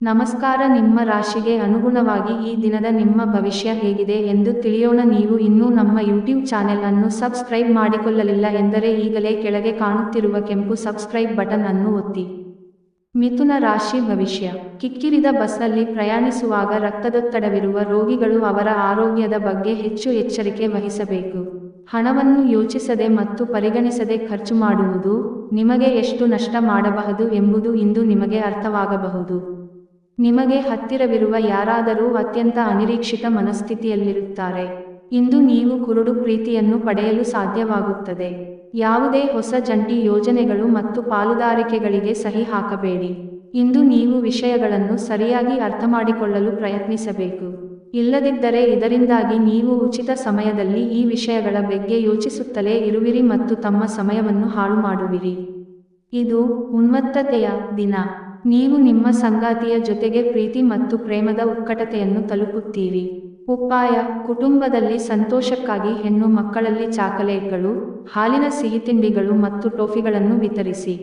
ನಮಸ್ಕಾರ. ನಿಮ್ಮ ರಾಶಿಗೆ ಅನುಗುಣವಾಗಿ ಈ ದಿನದ ನಿಮ್ಮ ಭವಿಷ್ಯ ಹೇಗಿದೆ ಎಂದು ತಿಳಿಯೋಣ. ನೀವು ಇನ್ನೂ ನಮ್ಮ ಯೂಟ್ಯೂಬ್ ಚಾನೆಲ್ ಅನ್ನು ಸಬ್ಸ್ಕ್ರೈಬ್ ಮಾಡಿಕೊಳ್ಳಲಿಲ್ಲ ಎಂದರೆ ಈಗಲೇ ಕೆಳಗೆ ಕಾಣುತ್ತಿರುವ ಕೆಂಪು ಸಬ್ಸ್ಕ್ರೈಬ್ ಬಟನ್ ಅನ್ನು ಒತ್ತಿ. ಮಿಥುನ ರಾಶಿ ಭವಿಷ್ಯ. ಕಿಕ್ಕಿರಿದ ಬಸ್ನಲ್ಲಿ ಪ್ರಯಾಣಿಸುವಾಗ ರಕ್ತದೊತ್ತಡವಿರುವ ರೋಗಿಗಳು ಅವರ ಆರೋಗ್ಯದ ಬಗ್ಗೆ ಹೆಚ್ಚು ಎಚ್ಚರಿಕೆ ವಹಿಸಬೇಕು. ಹಣವನ್ನು ಯೋಚಿಸದೆ ಮತ್ತು ಪರಿಗಣಿಸದೆ ಖರ್ಚು ಮಾಡುವುದು ನಿಮಗೆ ಎಷ್ಟು ನಷ್ಟ ಮಾಡಬಹುದು ಎಂಬುದು ಇಂದು ನಿಮಗೆ ಅರ್ಥವಾಗಬಹುದು. ನಿಮಗೆ ಹತ್ತಿರವಿರುವ ಯಾರಾದರೂ ಅತ್ಯಂತ ಅನಿರೀಕ್ಷಿತ ಮನಸ್ಥಿತಿಯಲ್ಲಿರುತ್ತಾರೆ. ಇಂದು ನೀವು ಕುರುಡು ಪ್ರೀತಿಯನ್ನು ಪಡೆಯಲು ಸಾಧ್ಯವಾಗುತ್ತದೆ. ಯಾವುದೇ ಹೊಸ ಜಂಟಿ ಯೋಜನೆಗಳು ಮತ್ತು ಪಾಲುದಾರಿಕೆಗಳಿಗೆ ಸಹಿ ಹಾಕಬೇಡಿ. ಇಂದು ನೀವು ವಿಷಯಗಳನ್ನು ಸರಿಯಾಗಿ ಅರ್ಥಮಾಡಿಕೊಳ್ಳಲು ಪ್ರಯತ್ನಿಸಬೇಕು. ಇಲ್ಲದಿದ್ದರೆ ಇದರಿಂದಾಗಿ ನೀವು ಉಚಿತ ಸಮಯದಲ್ಲಿ ಈ ವಿಷಯಗಳ ಬಗ್ಗೆ ಯೋಚಿಸುತ್ತಲೇ ಇರುವಿರಿ ಮತ್ತು ತಮ್ಮ ಸಮಯವನ್ನು ಹಾಳು ಮಾಡುವಿರಿ. ಇದು ಉನ್ಮತ್ತತೆಯ ದಿನ. ನೀವು ನಿಮ್ಮ ಸಂಗಾತಿಯ ಜೊತೆಗೆ ಪ್ರೀತಿ ಮತ್ತು ಪ್ರೇಮದ ಉತ್ಕಟತೆಯನ್ನು ತಲುಪುತ್ತೀರಿ. ಉಪಾಯ: ಕುಟುಂಬದಲ್ಲಿ ಸಂತೋಷಕ್ಕಾಗಿ ಹೆಣ್ಣು ಮಕ್ಕಳಲ್ಲಿ ಚಾಕೊಲೇಟ್ಗಳು, ಹಾಲಿನ ಸಿಹಿತಿಂಡಿಗಳು ಮತ್ತು ಟೋಫಿಗಳನ್ನು ವಿತರಿಸಿ.